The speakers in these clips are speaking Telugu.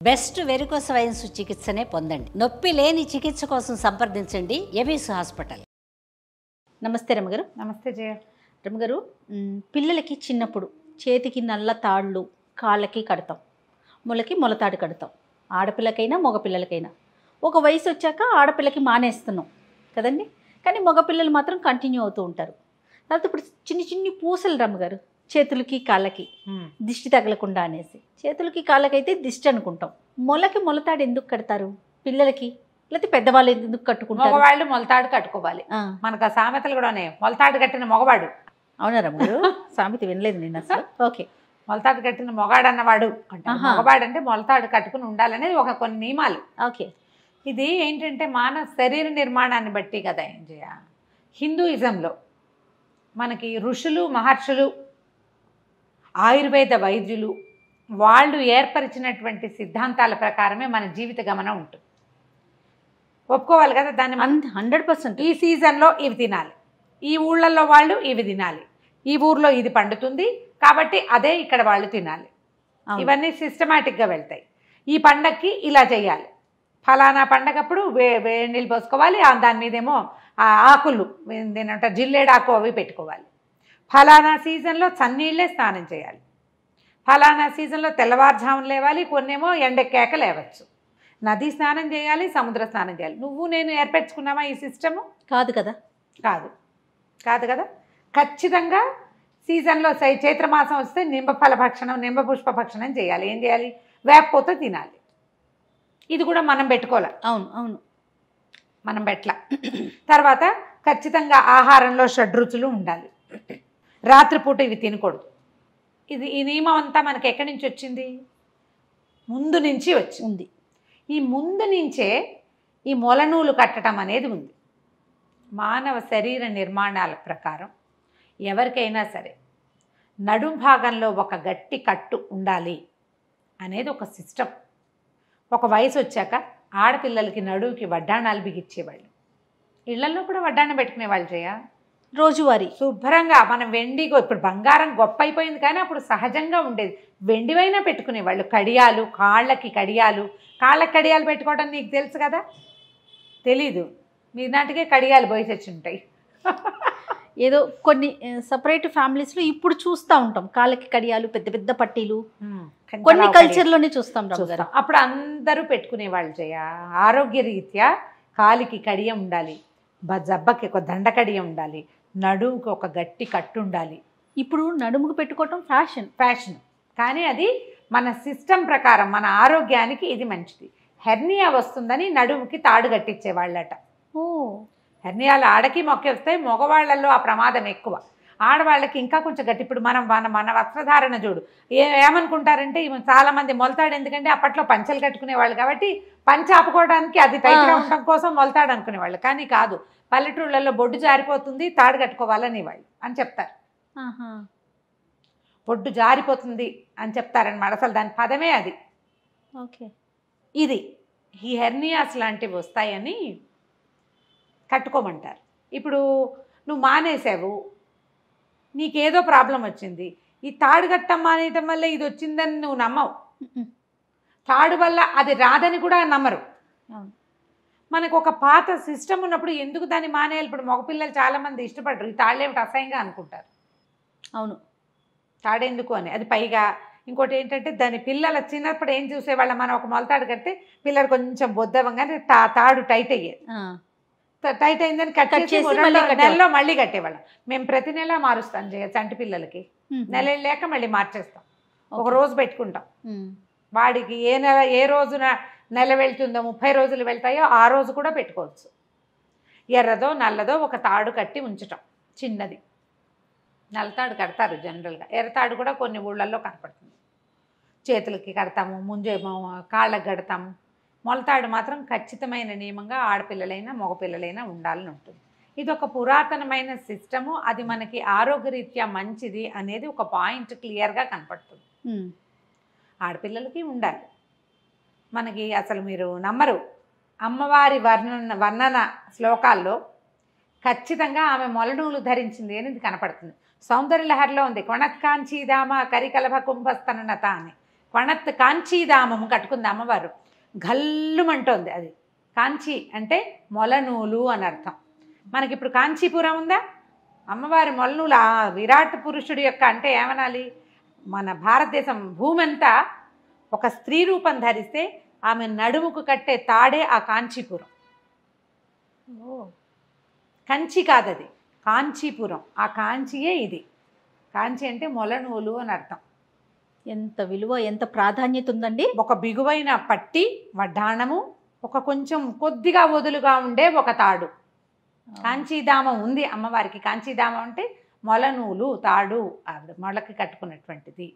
బెస్ట్ వెరికోస్ వెయిన్స్ చికిత్సనే పొందండి. నొప్పి లేని చికిత్స కోసం సంప్రదించండి ఎబిస్ హాస్పిటల్. నమస్తే రమగారు. నమస్తే జయ. రమగారు, పిల్లలకి చిన్నప్పుడు చేతికి నల్ల తాళ్ళు, కాళ్ళకి కడతాం, మొలకి మొలతాడు కడతాం. ఆడపిల్లకైనా మగపిల్లలకైనా ఒక వయసు వచ్చాక ఆడపిల్లకి మానేస్తున్నాం కదండి, కానీ మగపిల్లలు మాత్రం కంటిన్యూ అవుతూ ఉంటారు. తర్వాత ఇప్పుడు చిన్ని చిన్ని పూసలు రమ్మగారు చేతులకి కాళ్ళకి దిష్టి తగలకుండా అనేసి. చేతులకి కాళ్ళకైతే దిష్టి అనుకుంటాం, మొలకి మొలతాడు ఎందుకు కడతారు పిల్లలకి? లేకపోతే పెద్దవాళ్ళు ఎందుకు కట్టుకుంటారు? మగవాళ్ళు మొలతాడు కట్టుకోవాలి. మనకు ఆ సామెతలు కూడా ఉన్నాయి. మొలతాడు కట్టిన మగవాడు. అవునా రమ్మగారు? సామెత వినలేదు నేను అసలు. ఓకే, మొలతాడు కట్టిన మొగాడు అన్నవాడు అంటే మగవాడు అంటే మొలతాడు కట్టుకుని ఉండాలనేది ఒక కొన్ని నియమాలు. ఓకే. ఇది ఏంటంటే మానవ శరీర నిర్మాణాన్ని బట్టి కదా ఏం చేయ. హిందూయిజంలో మనకి ఋషులు మహర్షులు ఆయుర్వేద వైద్యులు వాళ్ళు ఏర్పరిచినటువంటి సిద్ధాంతాల ప్రకారమే మన జీవిత గమనం ఉంటుంది. ఒప్పుకోవాలి కదా దాన్ని. 100%. ఈ సీజన్లో ఇవి తినాలి, ఈ ఊళ్ళల్లో వాళ్ళు ఇవి తినాలి, ఈ ఊర్లో ఇది పండుతుంది కాబట్టి అదే ఇక్కడ వాళ్ళు తినాలి. ఇవన్నీ సిస్టమేటిక్గా వెళ్తాయి. ఈ పండగకి ఇలా చేయాలి, ఫలానా పండగప్పుడు వేడి నీళ్ళు పోసుకోవాలి, దాని మీదేమో ఆకులు ఏంటంటే జిల్లేడాకు అవి పెట్టుకోవాలి. ఫలానా సీజన్లో చన్నీళ్ళే స్నానం చేయాలి, ఫలానా సీజన్లో తెల్లవారుజామున లేవాలి, కొన్నేమో ఎండెక్కాక లేవచ్చు, నదీ స్నానం చేయాలి, సముద్ర స్నానం చేయాలి. నువ్వు నేను ఏర్పరచుకున్నామా ఈ సిస్టము? కాదు కదా. కాదు కదా. ఖచ్చితంగా సీజన్లో చైత్రమాసం వస్తే నింబఫల భక్షణం, నింబపుష్ప భక్షణం చేయాలి. ఏం చేయాలి? వేపపోతే తినాలి. ఇది కూడా మనం పెట్టుకోవాలి. అవును మనం పెట్ల. తర్వాత ఖచ్చితంగా ఆహారంలో షడ్రుచులు ఉండాలి. రాత్రిపూట ఇవి తినకూడదు. ఈ నియమం అంతా మనకి ఎక్కడి నుంచి వచ్చింది? ముందు నుంచి వచ్చింది. ఈ ముందు నుంచే ఈ మొలనూలు కట్టడం అనేది ఉంది. మానవ శరీర నిర్మాణాల ప్రకారం ఎవరికైనా సరే నడుం భాగంలో ఒక గట్టి కట్టు ఉండాలి అనేది ఒక సిస్టమ్. ఒక వయసు వచ్చాక ఆడపిల్లలకి నడువుకి వడ్డాణాలు బిగిచ్చేవాళ్ళు. ఇళ్లలో కూడా వడ్డాణం పెట్టుకునేవాళ్ళు చేయ. రోజువారీ శుభ్రంగా మనం వెండిగో, ఇప్పుడు బంగారం గొప్ప అయిపోయింది కానీ అప్పుడు సహజంగా ఉండేది. వెండివైనా పెట్టుకునేవాళ్ళు. కడియాలు, కాళ్ళకి కడియాలు పెట్టుకోవడం నీకు తెలుసు కదా? తెలీదు. మీ నాటికే కడియాలు పోయి తెచ్చి ఉంటాయి. ఏదో కొన్ని సపరేట్ ఫ్యామిలీస్లో ఇప్పుడు చూస్తూ ఉంటాం కాళ్ళకి కడియాలు, పెద్ద పెద్ద పట్టీలు, కొన్ని కల్చర్లోనే చూస్తాం. అప్పుడు అందరూ పెట్టుకునేవాళ్ళు చేయ. ఆరోగ్య రీత్యా కాలికి కడియం ఉండాలి, జబ్బకి ఒక దండ కడియం ఉండాలి, నడుముకి ఒక గట్టి కట్టు ఉండాలి. ఇప్పుడు నడుముకు పెట్టుకోవటం ఫ్యాషన్ కానీ అది మన సిస్టమ్ ప్రకారం మన ఆరోగ్యానికి ఇది మంచిది. హెర్నియా వస్తుందని నడుముకి తాడు కట్టించేవాళ్ళట. హెర్నియాలు ఆడకి మొక్కి వస్తాయి, మగవాళ్లలో ఆ ప్రమాదం ఎక్కువ. ఆడవాళ్ళకి ఇంకా కొంచెం గట్టి. ఇప్పుడు మన వస్త్రధారణ చూడు, ఏమనుకుంటారంటే చాలామంది మొలతాడు, ఎందుకంటే అప్పట్లో పంచలు కట్టుకునేవాళ్ళు కాబట్టి పంచ ఆపుకోవడానికి అది టైట్గా ఉండడం కోసం మొలతాడు అనుకునేవాళ్ళు. కానీ కాదు, పల్లెటూళ్ళల్లో బొడ్డు జారిపోతుంది, తాడు కట్టుకోవాలని వాళ్ళు అని చెప్తారు. బొడ్డు జారిపోతుంది అని చెప్తారనమాట. అసలు దాని పదమే అది. ఓకే. ఇది ఈ హెర్నియాస్ లాంటివి వస్తాయని కట్టుకోమంటారు. ఇప్పుడు నువ్వు మానేసావు, నీకేదో ప్రాబ్లం వచ్చింది, ఈ తాడు కట్టం మానేయటం వల్ల ఇది వచ్చిందని నువ్వు నమ్మవు. తాడు వల్ల అది రాదని కూడా నమ్మరు. మనకు ఒక పాత సిస్టమ్ ఉన్నప్పుడు ఎందుకు దాన్ని మానేయాలి? ఇప్పుడు మగపిల్లలు చాలామంది ఇష్టపడరు. ఈ తాళ్ళేమిటి అసహ్యంగా అనుకుంటారు. అవును, తాడెందుకు అని. అది పైగా ఇంకోటి ఏంటంటే దాని పిల్లల చిన్నప్పుడు ఏం చూసేవాళ్ళం, మనం ఒక మొలతాడు కడితే పిల్లలు కొంచెం బొద్దవంగానే తాడు టైట్ అయ్యేది. టైట్ అయిందని కట్టేసి నెలలో మళ్ళీ కట్టేవాళ్ళం. మేము ప్రతి నెల మారుస్తాం చంటి పిల్లలకి. నెల లేక మళ్ళీ మార్చేస్తాం. ఒక రోజు పెట్టుకుంటాం. వాడికి ఏ రోజున నెల వెళ్తుందో, 30 రోజులు వెళ్తాయో ఆ రోజు కూడా పెట్టుకోవచ్చు. ఎర్రదో నల్లదో ఒక తాడు కట్టి ఉంచటం, చిన్నది. నల్లతాడు కడతారు జనరల్గా, ఎర్రతాడు కూడా కొన్ని ఊళ్ళల్లో కనపడుతుంది. చేతులకి కడతాము, ముంజేమో కాళ్ళకి కడతాము. మొలతాడు మాత్రం ఖచ్చితమైన నియమంగా ఆడపిల్లలైనా మగపిల్లలైనా ఉండాలని ఉంటుంది. ఇది ఒక పురాతనమైన సిస్టము. అది మనకి ఆరోగ్యరీత్యా మంచిది అనేది ఒక పాయింట్ క్లియర్గా కనపడుతుంది. ఆడపిల్లలకి ఉండాలి. మనకి అసలు మీరు నమ్మరు, అమ్మవారి వర్ణన శ్లోకాల్లో ఖచ్చితంగా ఆమె మొలనూలు ధరించింది అనేది కనపడుతుంది. సౌందర్యలహరిలో ఉంది, కొణత్కాంచీదామ కరికలభ కుంభస్తనత అని. వణత్ కాంచీదామము కట్టుకుంది అమ్మవారు. గల్లుమంటోంది అది. కాంచీ అంటే మొలనూలు అని అర్థం. మనకిప్పుడు కాంచీపురం ఉందా, అమ్మవారి మొలనూలు ఆ విరాట్ పురుషుడి యొక్క అంటే ఏమనాలి, మన భారతదేశం భూమి అంతా ఒక స్త్రీ రూపం ధరిస్తే ఆమె నడుముకు కట్టే తాడే ఆ కాంచీపురం. కంచి కాదది, కాంచీపురం. ఆ కాంచియే ఇది. కాంచి అంటే మొలనూలు అని అర్థం. ఎంత విలువ, ఎంత ప్రాధాన్యత ఉందండి. ఒక బిగువైన పట్టి వడ్డాణము, ఒక కొంచెం కొద్దిగా వదులుగా ఉండే ఒక తాడు. కాంచీదామం ఉంది అమ్మవారికి. కాంచీదామం అంటే మొలనూలు తాడు, ఆవిడ మొలకి కట్టుకున్నటువంటిది.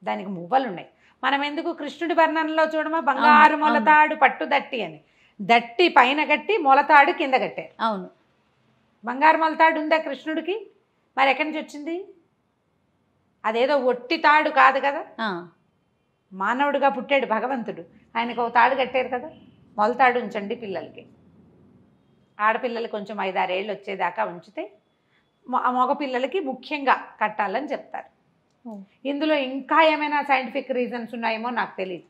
దానికి మువ్వలు ఉన్నాయి. మనం ఎందుకు కృష్ణుడి వర్ణనలో చూడమా, బంగారు మొలతాడు పట్టు దట్టి అని. దట్టి పైన కట్టి మొలతాడు కింద కట్టారు. అవును, బంగారు మొలతాడు ఉందా కృష్ణుడికి? మరి ఎక్కడి నుంచి వచ్చింది? అదేదో ఒట్టి తాడు కాదు కదా, మానవుడిగా పుట్టాడు భగవంతుడు, ఆయనకు ఒక తాడు కట్టారు కదా. మొలతాడు ఉంచండి పిల్లలకి. ఆడపిల్లలు కొంచెం 5-6 ఏళ్ళు వచ్చేదాకా ఉంచితే మగ పిల్లలకి ముఖ్యంగా కట్టాలని చెప్తారు. ఇందులో ఇంకా ఏమైనా సైంటిఫిక్ రీజన్స్ ఉన్నాయేమో నాకు తెలియదు.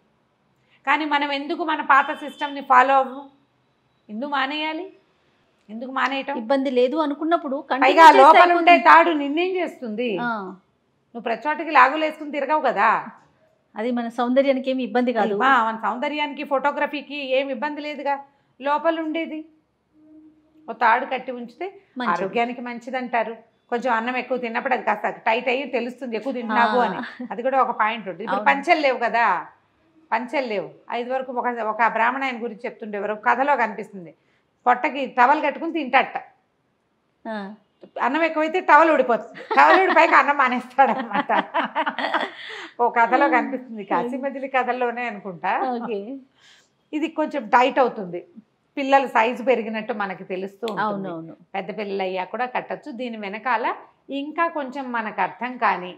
కానీ మనం ఎందుకు మన పాత సిస్టమ్ని ఫాలో అవ్వము? ఎందుకు మానేయాలి? ఎందుకు మానేయటం? ఇబ్బంది లేదు అనుకున్నప్పుడు పైగా లోపల ఉండే తాడు నిన్నేం చేస్తుంది? నువ్వు ప్రతి చోటకి లాగులు వేసుకుని తిరగవు కదా. అది మన సౌందర్యానికి ఏమి ఇబ్బంది కాదు. మన సౌందర్యానికి ఫోటోగ్రఫీకి ఏమి ఇబ్బంది లేదుగా. లోపల ఉండేది ఓ తాడు కట్టి ఉంచితే ఆరోగ్యానికి మంచిది అంటారు. కొంచెం అన్నం ఎక్కువ తిన్నప్పుడు అది కాస్త టైట్ అయ్యి తెలుస్తుంది ఎక్కువ తిన్నావు అని. అది కూడా ఒక పాయింట్ ఉంటుంది. ఇప్పుడు పంచెలు లేవు కదా, పంచెలు లేవు. 5 వరకు ఒక బ్రాహ్మణ ఆయన గురించి చెప్తుండేవారు, కథలో కనిపిస్తుంది. పొట్టకి టవల్ కట్టుకుని తింటాట. అన్నం ఎక్కువైతే టవల్ ఊడిపోతుంది, టవల్ ఊడిపోయాక అన్నం మానేస్తాడనమాట. ఓ కథలో కనిపిస్తుంది, కాశీమజిలీ కథల్లోనే అనుకుంటా. ఇది కొంచెం టైట్ అవుతుంది, పిల్లల సైజు పెరిగినట్టు మనకి తెలుస్తూ ఉంటుంది. పెద్ద పిల్లలు అయ్యా కూడా కట్టచ్చు. దీని వెనకాల ఇంకా కొంచెం మనకు అర్థం కాని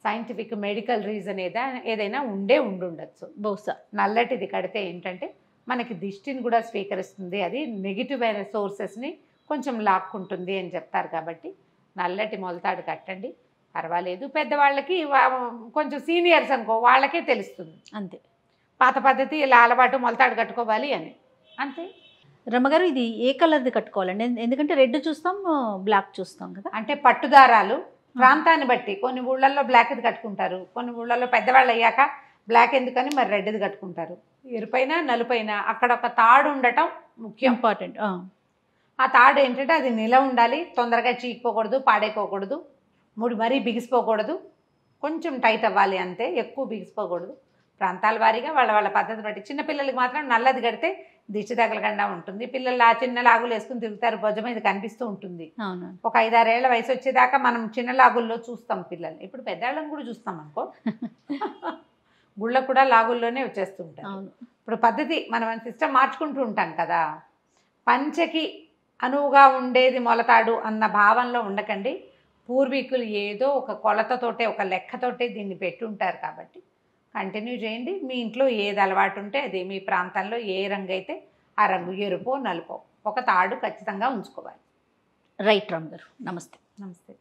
సైంటిఫిక్ మెడికల్ రీజన్ ఏదైనా ఉండుండొచ్చు బహుశా. నల్లటిది కడితే ఏంటంటే మనకి దిష్టిని కూడా స్వీకరిస్తుంది, అది నెగిటివ్ అయిన సోర్సెస్ని కొంచెం లాక్కుంటుంది అని చెప్తారు. కాబట్టి నల్లటి మొలతాడు కట్టండి, పర్వాలేదు. పెద్దవాళ్ళకి కొంచెం సీనియర్స్ అనుకో వాళ్ళకే తెలుస్తుంది అంతే. పాత పద్ధతి ఇలా అలవాటు మొలతాడు కట్టుకోవాలి అని అంతే. రమ్మగారు, ఇది ఏ కలర్ది కట్టుకోవాలండి? ఎందుకంటే రెడ్ చూస్తాం, బ్లాక్ చూస్తాం కదా. అంటే పట్టుదారాలు ప్రాంతాన్ని బట్టి కొన్ని ఊళ్ళల్లో బ్లాక్ది కట్టుకుంటారు, కొన్ని ఊళ్ళల్లో పెద్దవాళ్ళు అయ్యాక బ్లాక్ ఎందుకని మరి రెడ్ది కట్టుకుంటారు. ఎరుపైన నలుపైన అక్కడ ఒక తాడు ఉండటం ముఖ్యం, ఇంపార్టెంట్. ఆ తాడు ఏంటంటే అది నిల ఉండాలి, తొందరగా చీకిపోకూడదు, పాడైపోకూడదు, ముడి మరీ బిగిసిపోకూడదు, కొంచెం టైట్ అవ్వాలి అంతే, ఎక్కువ బిగిసిపోకూడదు. ప్రాంతాల వారీగా వాళ్ళ పద్ధతి బట్టి. చిన్నపిల్లలకి మాత్రం నల్లది కడితే దిష్టి తగలకుండా ఉంటుంది. పిల్లలు ఆ చిన్న లాగులు వేసుకుని తిరుగుతారు, భుజం మీద కనిపిస్తూ ఉంటుంది. ఒక 5-6 ఏళ్ల వయసు వచ్చేదాకా మనం చిన్న లాగుల్లో చూస్తాం పిల్లలు. ఇప్పుడు పెద్దవాళ్ళని కూడా చూస్తాం అనుకో, గుళ్ళకు కూడా లాగుల్లోనే వచ్చేస్తుంటారు. ఇప్పుడు పద్ధతి మనం సిస్టమ్ మార్చుకుంటూ ఉంటాం కదా. పంచకి అనువుగా ఉండేది మొలతాడు అన్న భావనలో ఉండకండి. పూర్వీకులు ఏదో ఒక కొలతతోటే ఒక లెక్కతోటే దీన్ని పెట్టుంటారు. కాబట్టి కంటిన్యూ చేయండి. మీ ఇంట్లో ఏది అలవాటు ఉంటే అది, మీ ప్రాంతంలో ఏ రంగు అయితే ఆ రంగు, ఎరుపో నలుపో ఒక తాడు ఖచ్చితంగా ఉంచుకోవాలి. రైట్ రామ్ గారు, నమస్తే. నమస్తే.